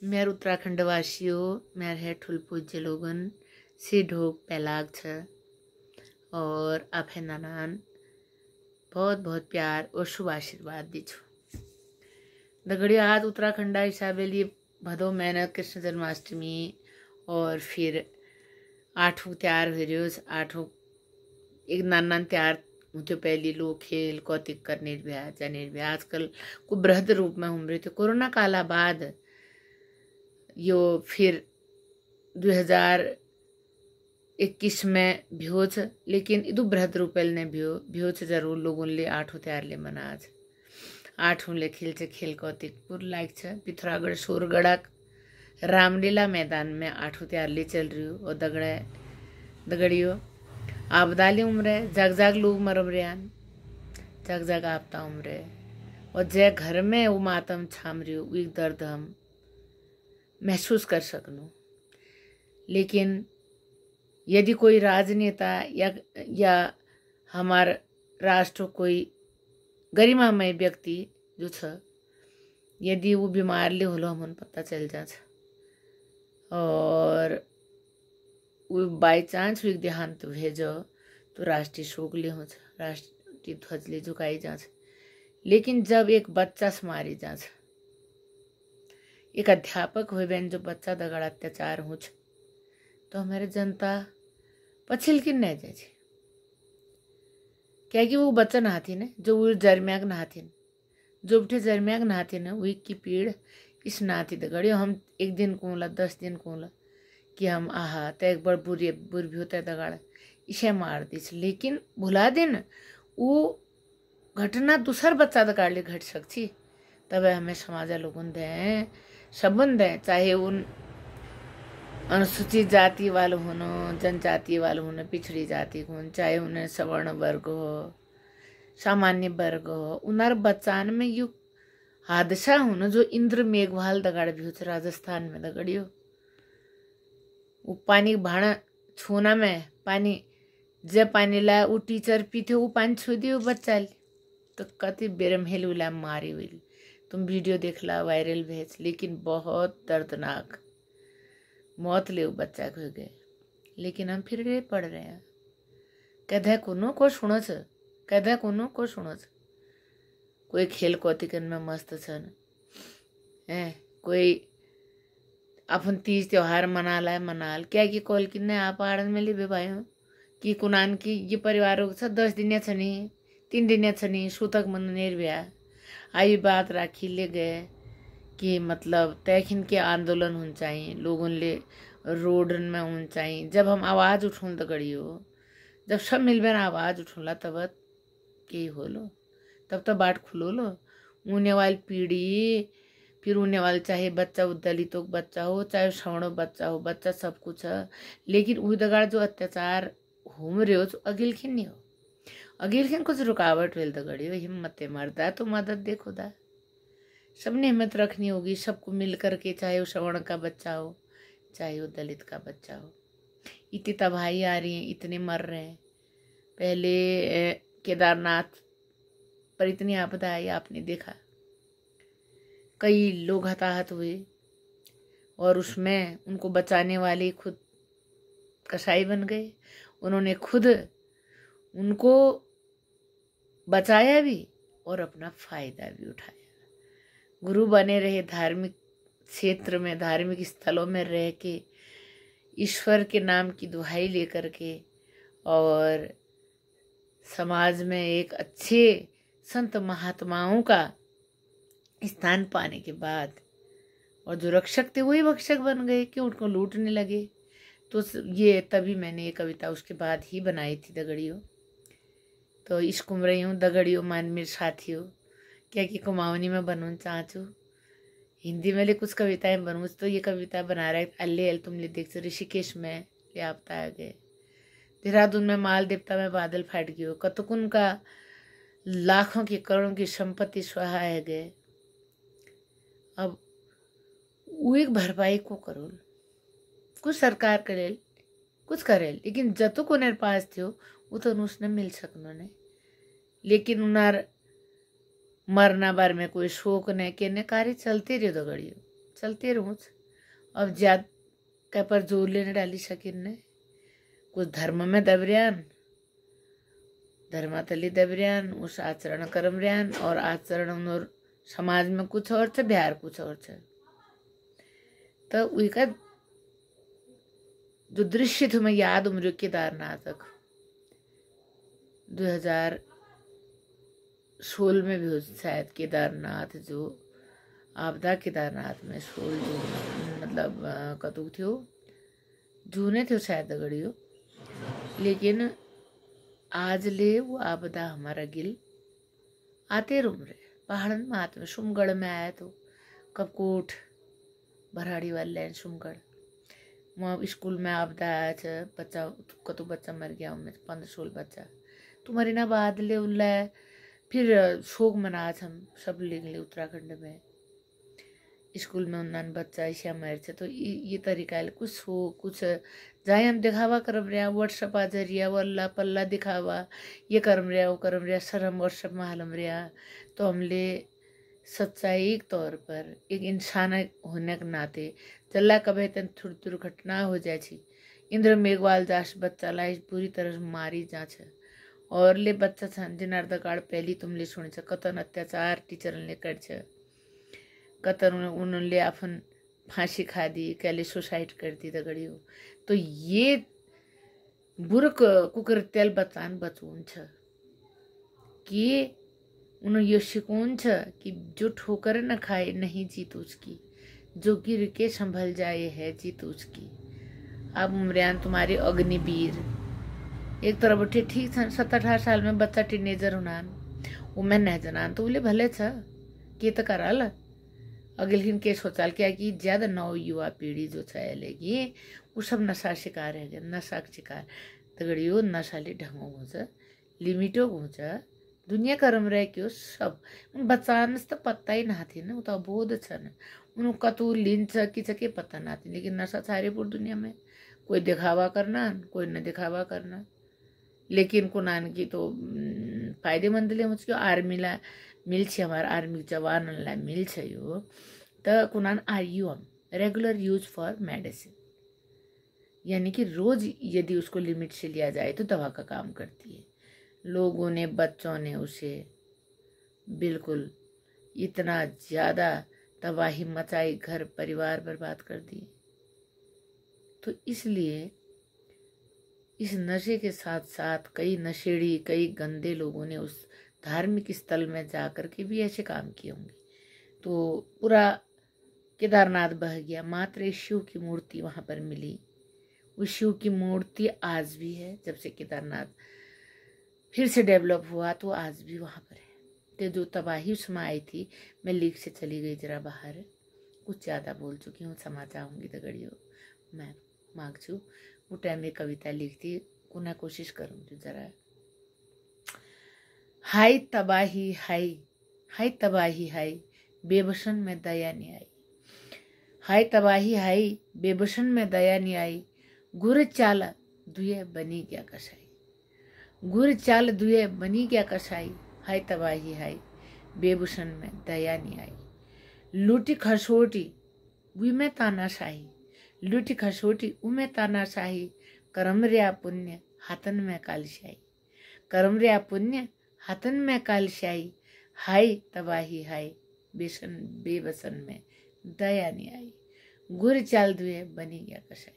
मेरे उत्तराखंड वासियों, मेरे है ठुल पूज्य लोगन से ढोक पैलाग छ और आप है नानान बहुत बहुत प्यार और शुभ आशीर्वाद दी छो। दगड़ियों, आज उत्तराखंड हिसाब लिए भदो महीना कृष्ण जन्माष्टमी और फिर आठों त्यार हो रहे। आठों एक नान त्यार मुझे पहले लोग खेल कौतिक कर निर्भया जा निर्भया आजकल को बृहद रूप में हम रहे थे। कोरोना काला बाद यो फिर 2021 में भ्यो छ, लेकिन इदु बृहद रूपेल ने भ्यो छ जरूर लोगों ले आठों त्यार ले मनाज आठों ले खेल छ खेल कौतिक पुर लायक छ। पिथौरागढ़ सोरगढ़क रामलीला मैदान में आठों त्यार ले चल रही हो और दगड़ियो आपदाली उम्र जग जग लोग मरम रियान जग जग आपता उम्र और जय घर में वो मातम छाम रही हो वो एक दर्द हम महसूस कर सकूं। लेकिन यदि कोई राजनेता या हमार राष्ट्र कोई गरिमामय व्यक्ति जो छ यदि वो बीमार ले होलो हमन पता चल जा और वो बाई चांस हुई देहांत भेजो तो राष्ट्रीय शोक ले हो राष्ट्रीय ध्वज ले झुकाई जा। लेकिन जब एक बच्चा से मारी जा, एक अध्यापक हुए बहन जो बच्चा दगड़ अत्याचार हो तो हमारे जनता पछिल किन नहीं जाए क्या कि वो बच्चा नहाती ने जो वो जरम्याग नहाती जो उठे जरम्याग नहाती न वही की पीड़ इस नाती दगड़ियो हम एक दिन कोला 10 दिन कोला कि हम आहा तो एक बार बुरी भी होता है दगड़ इसे मार दी। लेकिन भुला दिन वो घटना दूसर बच्चा दगाड़ ले घट सकती तब हमें समाज लोगों दें संबंध है, चाहे उन अनुसूचित जाति वाले होनो जनजाति वाले होनो पिछड़ी जाति को चाहे उन्हें सवर्ण वर्ग हो सामान्य वर्ग हो उनार बच्चान में यू हादसा होनो जो इंद्र मेघवाल दगाड़ भी हो राजस्थान में दगड़ियो वो पानी भाड़ा छूना में पानी जब पानी ला वो टीचर पीते वो पानी छू दियो बच्चा तो कति बेरमहेल उला मारी हुई। तुम वीडियो देख ला वायरल भेज, लेकिन बहुत दर्दनाक मौत ले बच्चा को गए। लेकिन हम फिर गए पढ़ रहे हैं कदा कोनो को सुनो छ कदा कोनो को सुनो छ कोई खेल कौतिकन में मस्त छन है कोई अपन तीज त्योहार मनाल क्या कि कॉल किन्ने आप आड़न में ले भाई हो कि कुनान की ये परिवारों छ 10 दिन छनी 3 दिन छनी सूतक मन निर्भया आई बात राखी ले गए कि मतलब तैखिन के आंदोलन होने चाहिए लोगों ले रोडन में होने चाहिए। जब हम आवाज़ उठूँ दगड़ियो जब सब मिलकर आवाज़ उठूला तब के होलो तब तो बाट खुलो लो उने वाली पीढ़ी फिर उने वाले चाहे बच्चा दलितों का बच्चा हो चाहे सवर्णों बच्चा हो बच्चा सब कुछ है। लेकिन वो दगाड़ जो अत्याचार हो रहे हो तो अगिल खिन नहीं हो अगिल खिन कुछ रुकावट वेल दगड़ियो हिम्मत मरदा तो मदद देखो दा सबने हिम्मत रखनी होगी सबको मिल करके चाहे वो सवर्ण का बच्चा हो चाहे वो दलित का बच्चा हो। इतनी तबाही आ रही है इतने मर रहे हैं। पहले केदारनाथ पर इतनी आपदा आई आपने देखा कई लोग हताहत हुए और उसमें उनको बचाने वाले खुद कसाई बन गए। उन्होंने खुद उनको बचाया भी और अपना फायदा भी उठाया। गुरु बने रहे धार्मिक क्षेत्र में धार्मिक स्थलों में रह के ईश्वर के नाम की दुहाई लेकर के और समाज में एक अच्छे संत महात्माओं का स्थान पाने के बाद और जो रक्षक थे वही भक्षक बन गए कि उनको लूटने लगे। तो ये तभी मैंने ये कविता उसके बाद ही बनाई थी दगड़ियों। तो इस कुमरई हूँ दगड़ियों मान मेरे साथियों क्या कि कुमाऊनी में बनूँ चाचू हिंदी में ले कुछ कविताएं बनूँ तो ये कविता बना रहे अल्ले तुम ले देख ऋषिकेश में ले आपता आ गए देहरादून में माल देवता में बादल फाट गयो कतकुन का लाखों की करोड़ों की संपत्ति स्वाहा है गए। अब वो एक भरपाई को करो कुछ सरकार करे कुछ करे लेकिन जतो को नेर पास थियो वो तो उसने मिल सकनो ने। लेकिन उनार मरना बार में कोई शोक ने के ने कार्य चलते रहे दगड़ियो चलते रहूँ। अब ज्यादा कै पर जोर लेने डाली शकीन ने कुछ धर्म में दबरियान, धर्मातली दबरियान, उस आचरण करम रियान, और आचरण और समाज में कुछ और थे, बिहार कुछ और थे। तो उनका जो दृश्य थे मैं याद उम्र केदारनाथ 2016 में भी हो शायद। केदारनाथ जो आपदा केदारनाथ में 16 जो मतलब कतु थियो जूने थे शायद गड़ियो, लेकिन आज ले वो आपदा हमारा गिल आते रूम रहे पहाड़न में आते में। सुमगढ़ में आया तो कपकोट भराड़ी वाले सुमगढ़ वहाँ स्कूल में आपदा आया था, बच्चा कतो बच्चा मर गया उनमें 15-16 बच्चा। तुम्हारी ना बाद ले उल्ला फिर शोक मना हम सब ले उत्तराखंड में स्कूल में उन्नान बच्चा ऐसा मर थे। तो ये तरीका कुछ हो कुछ जाए हम दिखावा करम रहा व्हाट्सअप आ जरिया वल्ला पल्ला दिखावा ये करम रहा वो करम रहा शर्म व्हाट्सअप में हालम रहा। तो हमले सच्चाई एक तौर पर एक इंसान होने के नाते चल्ला कभी तन थोड़ी दुर्घटना हो जाए छी इंद्र मेघवाल दास बच्चा ला पूरी तरह से मारी जा छ। और ले बच्चा छन जिनार्द काल पहली तुमले सुने छ कतन अत्याचार टीचर ने कर छ, कतन उन्होंने अपन फांसी खा दी, कैले सुसाइड कर दी दगड़ियो। तो ये बुरक कुकर तेल बचान बचून छ कि उन्हें यो सिकून छ कि जो ठोकर न खाए नहीं जीत उसकी, जो गिर के संभल जाए है जीत उसकी। अब उम्रियान तुम्हारे अग्निवीर एक तरफ उठे ठीक 17-18 साल में बच्चा टीनेजर हुनान वो मैं न जनान तो बोले भले छ के तो कराल अगलखिन के सोचाल क्या कि ज्यादा नव युवा पीढ़ी जो छेगी वो सब नशा शिकार है, नशा शिकार तगड़ियो नशाले ढंगो हुन्छ लिमिटो हुन्छ दुनिया करम रहे क्यों सब उन बच्चान तो पत्ता ही ना थी ना, वो तो अबोध छन उन कतु लिंच कि के पता ना थी। लेकिन नशा सारे पूरी दुनिया में कोई दिखावा करना कोई न दिखावा करना। लेकिन कुनान की तो फायदेमंद ले मुझको आर्मी ला मिल छे, हमारा आर्मी जवान ला मिल छे यो तो कुनान आरयूएम रेगुलर यूज फॉर मेडिसिन, यानी कि रोज यदि उसको लिमिट से लिया जाए तो दवा का काम करती है। लोगों ने बच्चों ने उसे बिल्कुल इतना ज्यादा तबाही मचाई, घर परिवार बर्बाद कर दिए। तो इसलिए इस नशे के साथ साथ कई नशेड़ी कई गंदे लोगों ने उस धार्मिक स्थल में जाकर के भी ऐसे काम किए होंगे। तो पूरा केदारनाथ बह गया, मात्र शिव की मूर्ति वहां पर मिली। उस शिव की मूर्ति आज भी है, जब से केदारनाथ फिर से डेवलप हुआ तो आज भी वहां पर है। तो जो तबाही उसमें आई थी, मैं लीक से चली गई जरा बाहर, कुछ ज्यादा बोल चुकी हूँ, क्षमा चाहूंगी दगड़ियों, मैं मांग छू। वो टाइम में कविता लिखती पुनः कोशिश करूंगी जरा। हाय तबाही हाय, हाय तबाही हाय, बेबसन में दया नहीं आई। हाय तबाही हाय, बेबसन में दया नहीं आई। गुर चाल दुए बनी क्या कसाई, गुर चाल दुए बनी क्या कसाई। हाय तबाही हाय, बेबसन में दया नहीं आई। लूटी खसोटी वी में तानाशाही, लूटी खसोटी उमे तानाशाही। करम रिया पुण्य हाथन में कालशाही, करम रिया पुण्य हाथन में कालशाही। हाय तबाही हाय, बेबसन में दया नहीं आई। गुर चाल दुए बनी गया कसाई।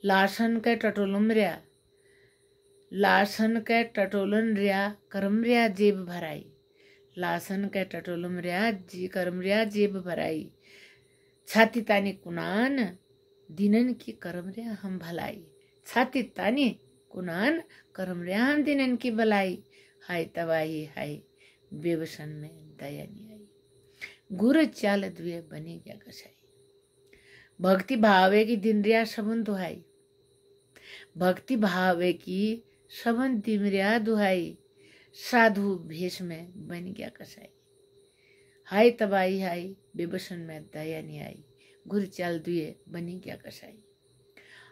लाशन के टटोलम रिया, लाशन के टटोलन रिया करम रिया जेब भराई। लाशन के टटोलम रिया जी करम रिया जेब भराई। छाती तानी कुनान दिनन की करम रिया हम भलाई। छाती तानी कुनान करम रिया हम दिनन की भलाई। हाय तबाही हाय, बेबसन में दया नहीं आई। गुर चाल दुए बनी गया कसाई। भक्ति भावे की दिन रिया सबन दुहाई, भक्ति भावे की सबन दिमरिया दुहाई। साधु भेष में बन गया कसाई। हाय तबाही हाय, बेबसन में दया नहीं आई। गुर चाल दुए बनी गया कसाई।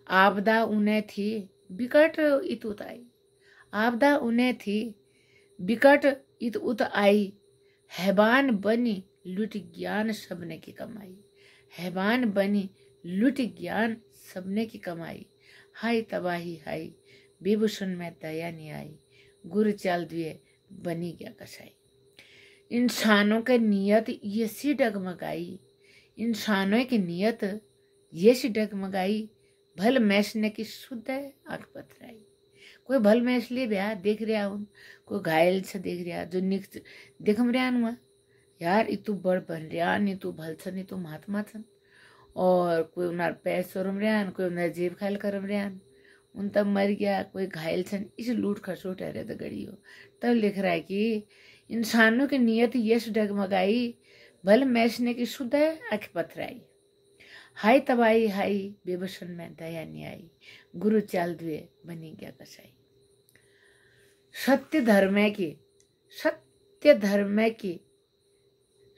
आपदा उन्हें थी बिकट इत उत आई, आपदा उन्हें थी बिकट इत उत आई। हैवान बनी लुट ज्ञान सबने की कमाई, हैवान बनी लुट ज्ञान सबने की कमाई। हाय तबाही हाय विभूषण में दया नहीं आई, गुरु चाल दिए बनी गया कसाई। इंसानों की नियत ये सी डगमगाई, इंसानों की नियत ये सी डगमगाई, भल मैसने की शुद्ध है आंख पथराई। कोई भल मैस ले ब्याह देख रहा हूँ, कोई घायल से देख रहा जो निक देखम रहा हुआ यार इतु बड़ बन रहा नी तू भल छ नी तू महात्मा छन। और कोई उनार पैर सोरम रहा, कोई उनार जेब खायल करम रहा, उन तब मर गया, कोई घायल छन, इस लूट खसोट है तो गड़ी हो। तब लिख रहा है कि इंसानों की नियत यश डगमगाई, भल मैसने की शुद्ध है आंख पथराई। हाय तबाही हाय बेबसन में दया नहीं आई, गुरु चाल दुए बनी गया कसाई। सत्य धर्म की सत्य धर्म की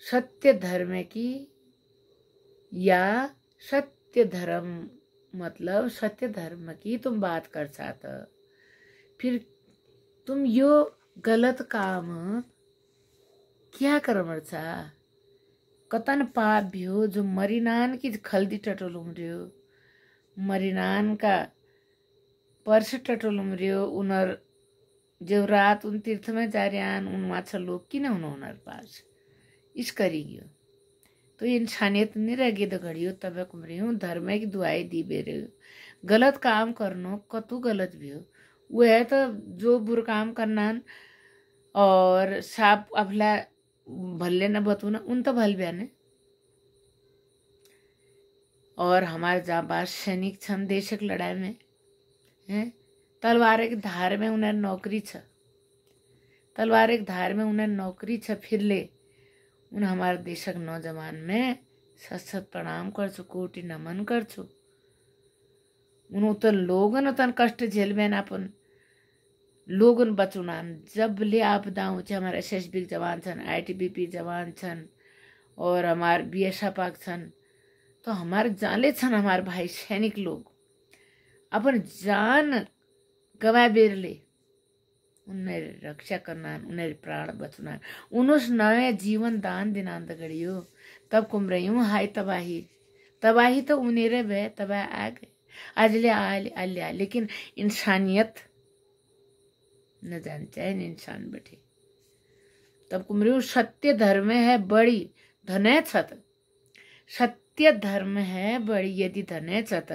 सत्य धर्म की या सत्य धर्म मतलब सत्य धर्म की तुम बात कर चाहत, फिर तुम यो गलत काम क्या करमर चा। कतन पाप भी हो जो मरिनान की खल्दी टटोलुम रियो, मरिनान का पर्स टटोलुम रियो, उनर जो रात उन तीर्थ में जा रहा उन माछा लोग की ना उनर पास इस करी तो इंसानियत नहीं रह गई। तो घड़ियो तब कुमरी हूँ धर्म की दुआई दी बेरे गलत काम करनो कतु गलत भी हो वो है तो जो बुरा काम करना और साप अफला भल्ले न बतूना उन तो भल बयाने। और हमारे जाबाज सैनिक छन देशक लड़ाई में हैं, तलवार एक धार में उन्हें नौकरी छ, तलवार एक धार में उन्हें नौकरी छ, फिर ले उन हमारे देशक नौजवान में सत सत प्रणाम कर छु, कोटि नमन कर छु। उन तो लोगन तन कष्ट झेल में अपन लोगन बचुनान जब ले आपदा हो हमारे एसएसबी जवान छन, आईटीबीपी जवान छन और हमारे बीएसएफ छन, तो हमारे जाले छन हमारे भाई सैनिक लोग अपन जान गवा बेर ले उन्हें रक्षा करना, उन्हें प्राण बचना, उन्होंने नए जीवन दान दिनांत गड़ियो। तब कुम रही हूँ हाय तबाही तबाही तो उन्हें वे तबाह आ गए आज ले आ लेकिन इंसानियत न जान चाहे इंसान बैठे। तब कुम रही हूँ सत्य धर्म है बड़ी धने छत, सत्य धर्म है बड़ी यदि धने छत,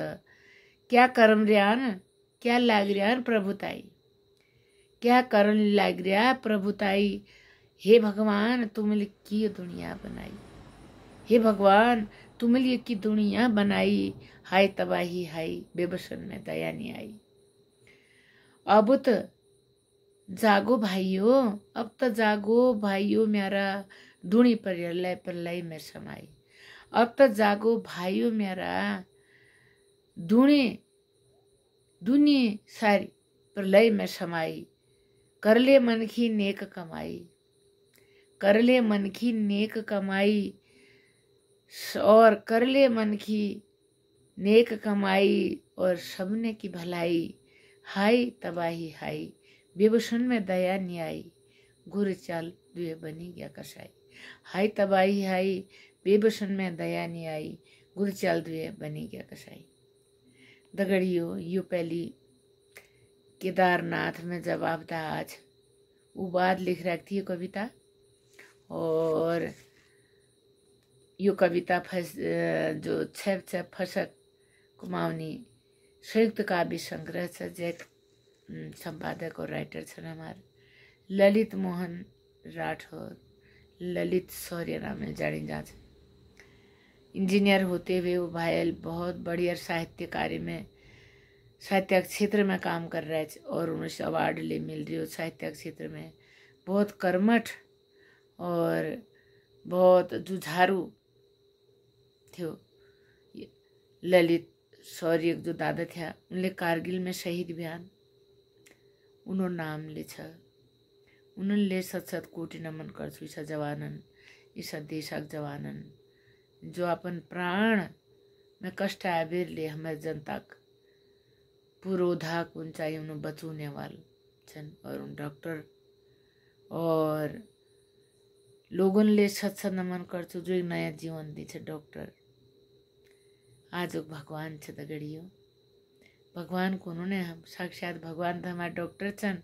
क्या कर्म रियान क्या लाग रियान प्रभुताई, क्या करन लग रहा प्रभुताई। हे भगवान तुम लिए की दुनिया बनाई, हे भगवान तुम लिए की दुनिया बनाई, हाय तबाही हाय बेबसन में दया नहीं आई। अब तो जागो भाइयों, अब तो जागो भाइयों मेरा धुनी प्रलय में समाई, अब तो जागो भाइयों मेरा धुनी सारी प्रलय में समाई। कर ले मन की नेक कमाई, कर ले मन की नेक कमाई और कर ले मन की नेक कमाई और सबने की भलाई। हाय तबाही हाय बेबसन में दया नहीं आई, गुरु चाल दुए बनी गया कसाई। हाय तबाही हाय बेबसन में दया नहीं आई, गुरु चाल दुए बनी गया कसाई। दगड़ियो यू पहली केदारनाथ में जब आपदा आज वो बात लिख रखती है कविता, और यो कविता जो छह फसक कुमाऊनी संयुक्त काव्य संग्रह छ, जे संपादक और राइटर छन हमारे ललित मोहन राठौर, ललित शौर्य नाम में जानी जा। इंजीनियर होते हुए वो भाई बहुत बढ़िया साहित्य कार्य में साहित्य क्षेत्र में काम कर रहे थे और उन्हें अवार्ड ले मिल रही हो साहित्य क्षेत्र में। बहुत कर्मठ और बहुत जुझारू थियो ललित शौर्य जो दादा थे उनले कारगिल में शहीद बयान उन्होंने नाम ले छ, उन्होंने सत सत कोटि नमन करछु इस जवानन इस देशक जवानन जो अपन प्राण में कष्ट आबेर ले हमारे जनता पुरोधा कुन चाहिए उन्हें बचूने वाले छन। और उन डॉक्टर और लोगन ले सत सत नमन करछु जो एक नया जीवन दी छे डॉक्टर आज भगवान छ दगड़ियों। भगवान को उन्होंने हम साक्षात भगवान तो हमारे डॉक्टर छन,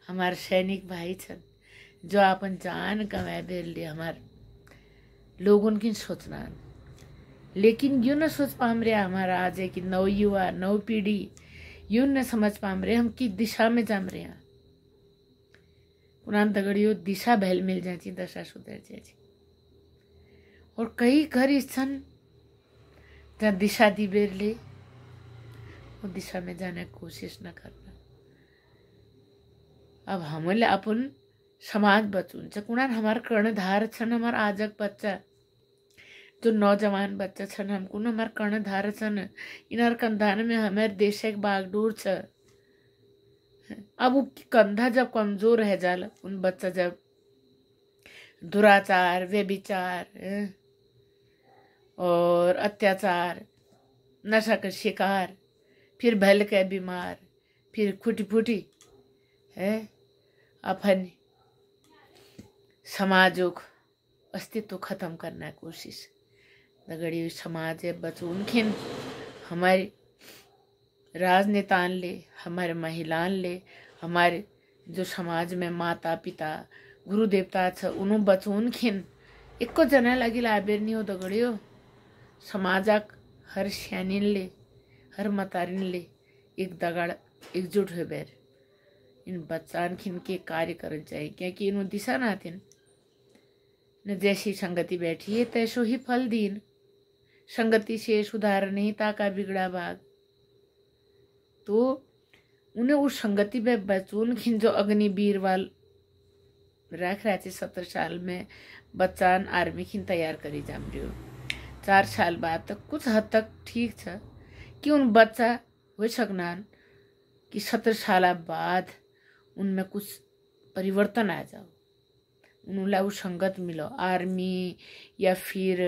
हमारे सैनिक भाई छन, जो अपन जान कमाए बेर लिए हमारे लोगों की सोचना। लेकिन यूँ न सोच पाम रहे हमारा आज है कि नव युवा नव पीढ़ी यूँ न समझ पाम रहे हम कि दिशा में जम रहे हैं। पुरान दगड़ियों दिशा भैल मिल जाती दशा सुधर जाती। और कई घर इच्छन जहाँ दिशा दी बेर ले वो दिशा में जाने की कोशिश न करना। अब हमले अपन समाज बचुन छ कुणान हमार कर्णधार छन, हमार आजक बच्चा जो नौजवान बच्चा छन हमको न हमार कर्णधार छन। इनार कंधान में हमारे देश एक बागडोर छ। अब वो कंधा जब कमजोर रह जाला उन बच्चा जब दुराचार व्यभिचार और अत्याचार नशा का शिकार फिर भल के बीमार फिर खुटी फुटी है अपन समाजों अस्तित्व खत्म करना की कोशिश दगड़ी समाज है बचून खिन हमारे राजनेतान ले हमारे महिलान ले हमारे जो समाज में माता पिता गुरु देवता छ उन्हों बचून खिन इक्को जना लगी लाबेर नहीं हो दगड़ियो। समाजक हर श्यानिन ले हर मतारिन ले एक दगड़ एकजुट हो बेर इन बच्चान खिन के कार्य करन चाहिए क्योंकि इन्हों दिशा ना थिन न जैसी संगति बैठी है तैसो ही फल दीन। संगति से सुधार नहीं ताका बिगड़ा भाग। तो उन्हें उस संगति में बचून खिन जो अग्निवीर वाल रख रहे थे 17 साल में बच्चान आर्मी खिन तैयार करी जाम रही हो। 4 साल बाद तक कुछ हद तक ठीक था कि उन बच्चा हो सकनान कि 17 साल बाद उनमें कुछ परिवर्तन आ जाओ, उन्हें संगत मिलो आर्मी या फिर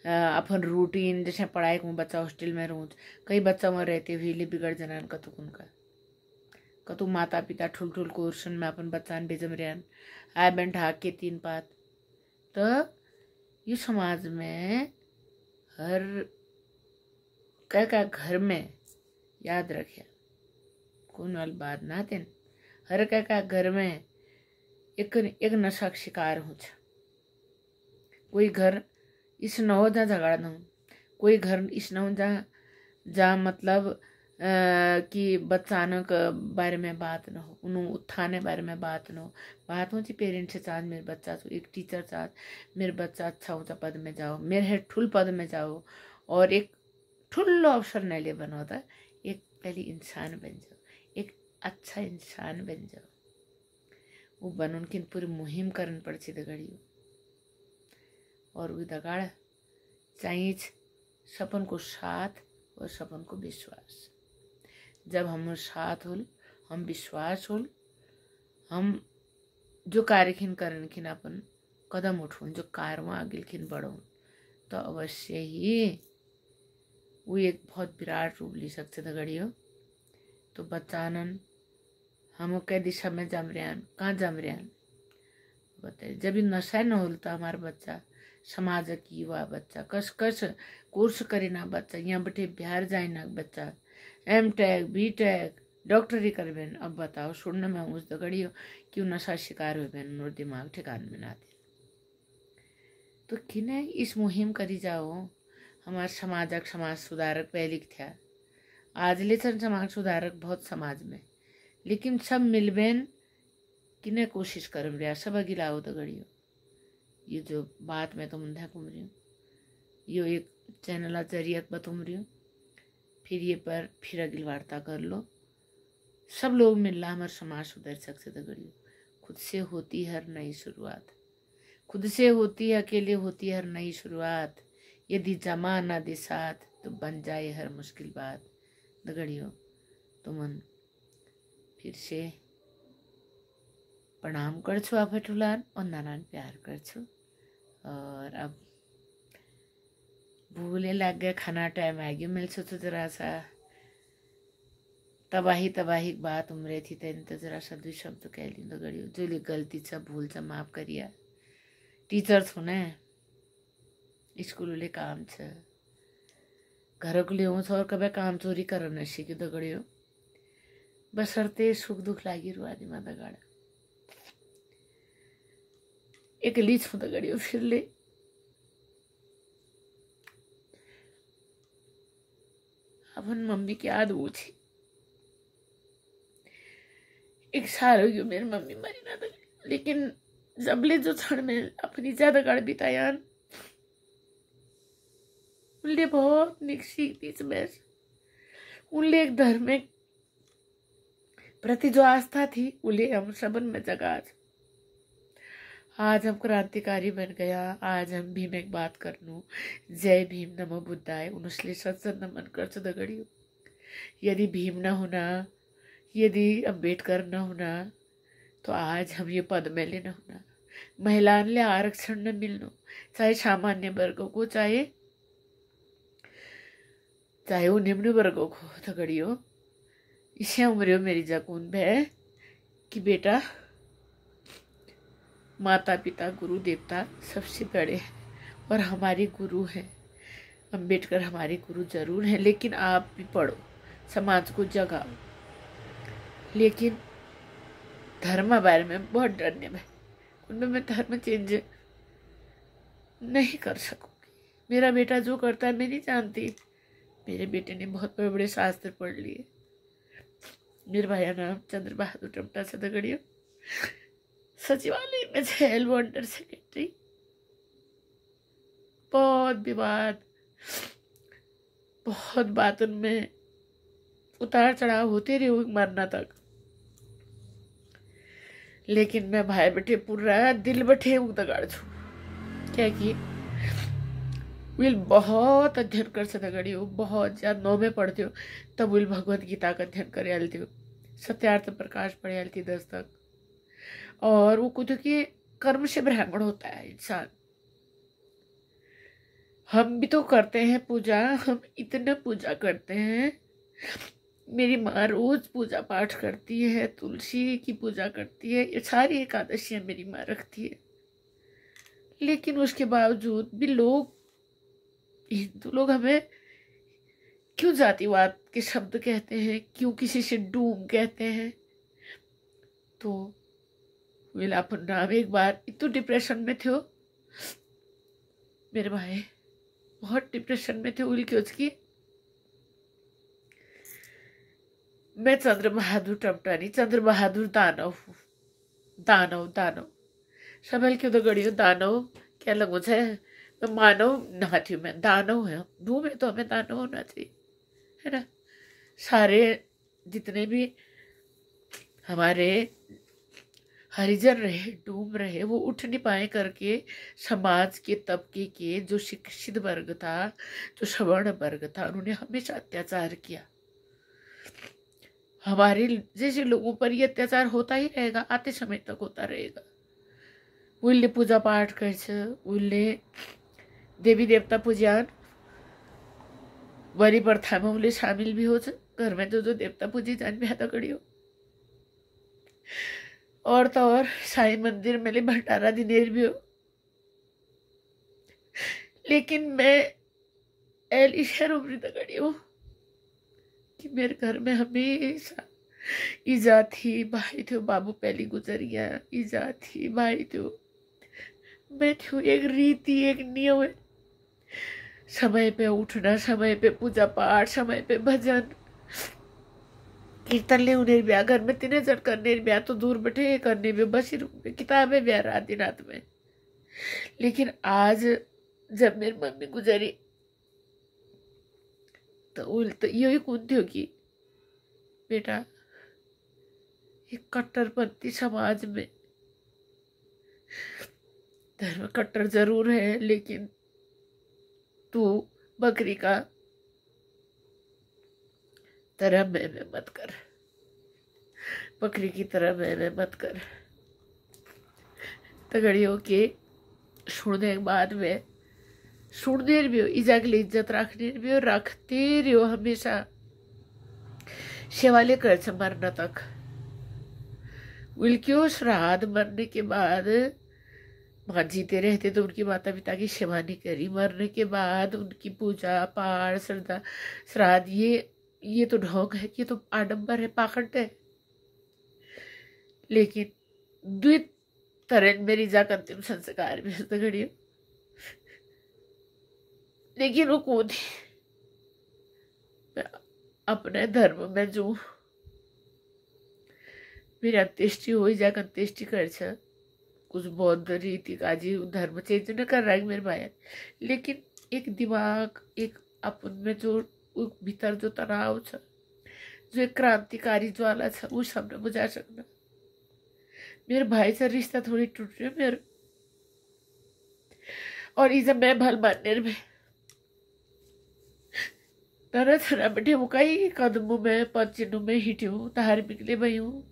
अपन रूटीन जैसे पढ़ाई को बच्चा हॉस्टल में रहूँ। कई बच्चा वहाँ रहते हुए बिगड़ जनान कतुक उनका कतु माता पिता ठुल ठुल कोर्सन में अपन बच्चान भेजम रहन आय बन ढाक के 3 पात। तो ये समाज में हर का घर में याद रखे कौन वाली बात ना तेन हर का घर में एक नशा का शिकार हो। कोई घर इस न हो जहाँ झगड़ा न हो, कोई घर इस न हो जहाँ मतलब कि बच्चानों के बारे में बात न हो, उन्होंने उत्थाने बारे में बात न हो। बात हो जी पेरेंट्स से चाहत मेरे बच्चा तो एक टीचर चाहत मेरे बच्चा अच्छा ऊँचा पद में जाओ, मेरे हेड ठुल पद में जाओ और एक ठुल्लो अवसर नहीं ले बना होता। एक पहली इंसान बन जाओ, एक अच्छा इंसान बन जाओ। वो बन उनकी पूरी मुहिम करन पड़ती दगड़ियों। और वो दगाड़ चाहिए सपन को साथ और सपन को विश्वास। जब हम साथ होल हम विश्वास होल हम जो कार्य खिन करन खिन अपन कदम उठून जो कार्य में आगे खिन बढ़ून तो अवश्य ही वो एक बहुत विराट रूप ले सकते दगड़ियों। तो बच्चानन हम कै दिशा में जम रहे हैं कहाँ जम रहे हैं बताइए। जब भी नशा न होता हमारा बच्चा समाज की युवा बच्चा कस कोर्स करे ना बच्चा यहाँ बैठे बिहार जाए ना बच्चा M.Tech B.Tech डॉक्टरी कर बेन। अब बताओ सुनने में उस दगड़ियों क्यों नशा शिकार हुए बेन और दिमाग ठिकान में ना दे। तो किने इस मुहिम करी जाओ। हमारे समाज सुधारक पहले थे आज ले समाज सुधारक बहुत समाज में लेकिन सब मिलबेन किने कोशिश करम रहा सब अगिलाओ दगड़ियों। ये जो बात मैं तुम घूम रही हूँ यो एक चैनल जरिए बतूम रही हूँ फिर ये पर फिर अगली वार्ता कर लो। सब लोग मिल रहा हमारे समाज सुधर सकते दगड़ियों। खुद से होती हर नई शुरुआत, खुद से होती है अकेले होती हर नई शुरुआत। यदि जमा न दे साथ तो बन जाए हर मुश्किल बात दगड़ियों। तुमन फिर से प्रणाम कर छो आप ठुलान और नानान प्यार कर छो। और अब भूले लग गए खाना टाइम आ गया मिल छो तो जरा सा तबाही बात उमरे थी तेन तो जरा सा 2 शब्द कह ली दगड़ियों। जो लिए गलती छ भूल छ माफ करिया। टीचर छो ने स्कूल ले काम छ घर को ल्याउँछ और कभी काम चोरी कर नसिक्यो दगडियो बसर्ते सुख दुख लागिरु आदिमा दगाड एक्लै छु दगडियो फिरले अपन मम्मी की याद वो थी। एक साल हो गयो मेरी मम्मी मरी ना दगडियो लेकिन जबले जो क्षण में अपनी ज्यादा गाड़ बिताया उनले बहुत निक सीख दी बस। उनले एक धार्मिक प्रति जो आस्था थी उनले हम सबन में जगा। आज हम क्रांतिकारी बन गया। आज हम भीम एक बात करनु जय भीम नमो बुद्धाय उनसले सच्चा नमन गर्छ दगडियो। यदि भीम न होना यदि अम्बेडकर न होना तो आज हम ये पद में न होना। महिलाओं आरक्षण न मिल्नु चाहे सामान्य वर्गों को चाहे वो निम्न वर्गों को दगडियो। इससे उम्र मेरी जकून भय कि बेटा माता पिता गुरु देवता सबसे बड़े हैं और हमारे गुरु हैं। अम्बेडकर हमारे गुरु जरूर हैं लेकिन आप भी पढ़ो समाज को जगाओ। लेकिन धर्म बारे में बहुत डरने में उनमें मैं धर्म चेंज नहीं कर सकूंगी। मेरा बेटा जो करता है मैं नहीं जानती। मेरे बेटे ने बहुत बड़े बड़े शास्त्र पढ़ लिए। मेरे भाई नाम चंद्र बहादुर टमटा से दगड़ियो सचिवालय में थे एल अंडर सेक्रेटरी। बहुत विवाद बहुत बात उनमें उतार चढ़ाव होते रहे मरना तक। लेकिन मैं भाई बेटे पूरा दिल बैठे दगाड़ छू क्या कि विल बहुत अध्ययन कर सकड़ी हो बहुत ज्यादा 9 में पढ़ते हो तब विल भगवत गीता का अध्ययन करे आलती हो। सत्यार्थ प्रकाश पढ़े आलती 10 तक। और वो कुछ कि कर्म से ब्राह्मण होता है इंसान। हम भी तो करते हैं पूजा। हम इतना पूजा करते हैं। मेरी माँ रोज पूजा पाठ करती है तुलसी की पूजा करती है। ये सारी एकादशियां मेरी माँ रखती है। लेकिन उसके बावजूद भी लोग हिंदू लोग हमें क्यों जातिवाद के शब्द कहते हैं क्यों किसी से डूम कहते हैं। तो विल अपन नाम एक बार इतने डिप्रेशन में थे मेरे भाई बहुत डिप्रेशन में थे उल क्यों की मैं चंद्र बहादुर टमटा नहीं चंद्र बहादुर दानव हूँ। दानव दानव सबल क्यों दगड़ियो दानव क्या लगो है। मैं मानव ना थी मैं दानव है डू में तो हमें दानव होना चाहिए है ना। सारे जितने भी हमारे हरिजन रहे डूम रहे वो उठ नहीं पाए करके समाज के तबके के जो शिक्षित वर्ग था जो सवर्ण वर्ग था उन्होंने हमेशा अत्याचार किया। हमारे जैसे लोगों पर ये अत्याचार होता ही रहेगा आते समय तक होता रहेगा। उनले पूजा पाठ गर्छ उनले देवी देवता पूजन वरी प्रथामा उनले शामिल भी हो घर में जो देवता पूजी जान भी हाथ कड़ी हो। और तो और साई मंदिर में भंडारा दिनेर भी हो। लेकिन मैं एलिशर उम्र तगड़ी हूँ कि मेरे घर में हमेशा ईजा थी भाई थे बाबू पहली गुजरिया ईजा थी भाई थे मैं थी एक रीति एक नियम है। समय पे उठना समय पे पूजा पाठ समय पे भजन कीर्तन ले उन्हें ब्याह घर में 3 जन करने ब्याह तो दूर बैठे करने में बस किताबें ब्याह रात में। लेकिन आज जब मेरी मम्मी गुजरी तो यही कूदती होगी बेटा एक कट्टरपंथी समाज में धर्म कट्टर जरूर है लेकिन तू बकरी का तरह मैं मत कर। बकरी की तरह मैं मत कर। तगड़ियों के सुनने के बाद में सुनने भी हो ईजा के लिए इज्जत रखने भी हो रखते रहो हमेशा सेवाले कर मरना तक। विल क्यों श्राद्ध मरने के बाद माँ जीते रहते तो उनकी माता पिता की सेवा नहीं करी, मरने के बाद उनकी पूजा पाठ श्रद्धा श्राद्ध ये तो ढोंग है, ये तो आडंबर है, पाखंड है। लेकिन द्वित तरन मेरी जाकर अंतिम संस्कार में घड़ी, लेकिन वो कौन थी? मैं अपने धर्म में जो मेरी अंत्येष्टि हो जाकर अंत्येष्टि कर छ, कुछ बौद्ध रीति काजी धर्म चेंज न कर रहा है मेरे भाई, लेकिन एक दिमाग एक अपन में जो भीतर जो तनाव छ, जो एक क्रांतिकारी ज्वाला छ, वो सबने बुझा सकना। मेरे भाई से रिश्ता थोड़ी टूट रहे मेरे, और इसे मैं भल मानने में तरह तरह बैठे वो कई कदमों में पद चिन्हों में हिट्यूं धार्मिक ले भई हूँ,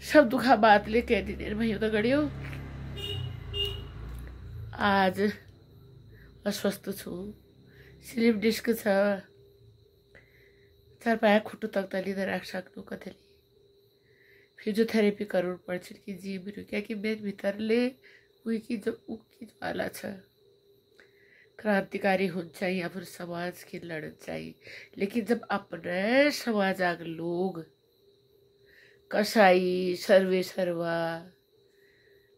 सब दुखा बात ले कह दी देर भई तो गड़ियो। आज अस्वस्थ छु, स्लिप डिस्क छ, चार पाया खुट्टो तक तली दे राख सक्नु कथली फिजियोथेरेपी करूँ पर्छ कि जी मेरो, क्या कि मेरे भीतर ले उकी ज्वाला छ, क्रांतिकारी होना चाहिए या फिर समाज की लड़न चाहिए। लेकिन जब अपने समाज आग लोग कसाई सर्वे सर्वा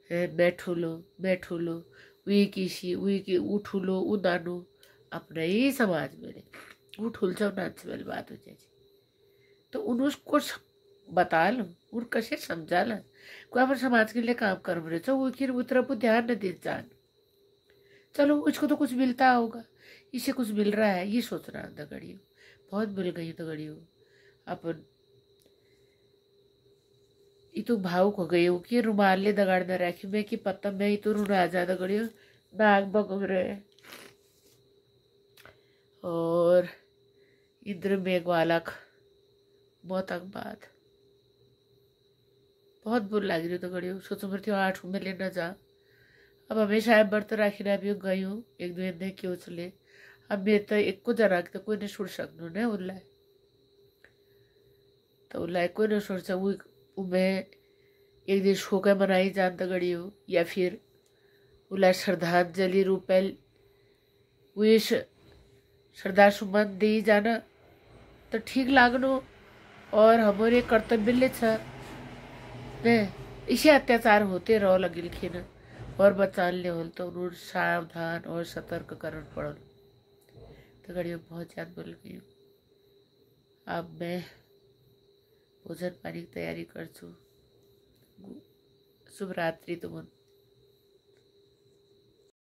बैठुलो वी किसी वी की उठुलो उदानो अपने ही समाज में उठुल जाओ नाच वाली बात हो जाए, तो उनको बता लो उन कैसे समझा ला कोई अपन समाज के लिए काम कर रहे हो, वो फिर उतर पर ध्यान न दे जान, चलो उसको तो कुछ मिलता होगा, इसे कुछ मिल रहा है, ये सोचना दगड़ियो बहुत मिल गई दगड़ियो। अपन ये तो भावुक हो गई हो कि रुमाल ले दगाड़ न रखी मैं कि पत्ता में तो रुना जा दगड़ियो, नाक बगम रहे। और इंद्र मेघवालक बहुत बाद बहुत बुर लग रही दगड़ियो, सोचो मेरे 8 में लेना जा, अब हमेशा व्रत राखी भी गई हूँ एक दो दिन क्यों चले, अब मेरे तो एक को जरा तो कोई नहीं सुन सकूँ न उसलाई, तो उसलाई कोई नहीं सुन वो मैं एक दिन शोका मनाई जान दगड़ी हो, या फिर उसलाई श्रद्धांजलि रूप विश श्रद्धा सुमन दी जाना तो ठीक लागनो, और हमारे कर्तव्य छ ने इसे अत्याचार होते रहो लगिल खिन और बचाने होल तो उन्होंने सावधान और सतर्क करना पड़ल। तो घड़ी बहुत याद बोल गई हूँ। अब मैं भोजन पानी की तैयारी कर छू। शुभ रात्रि तुम।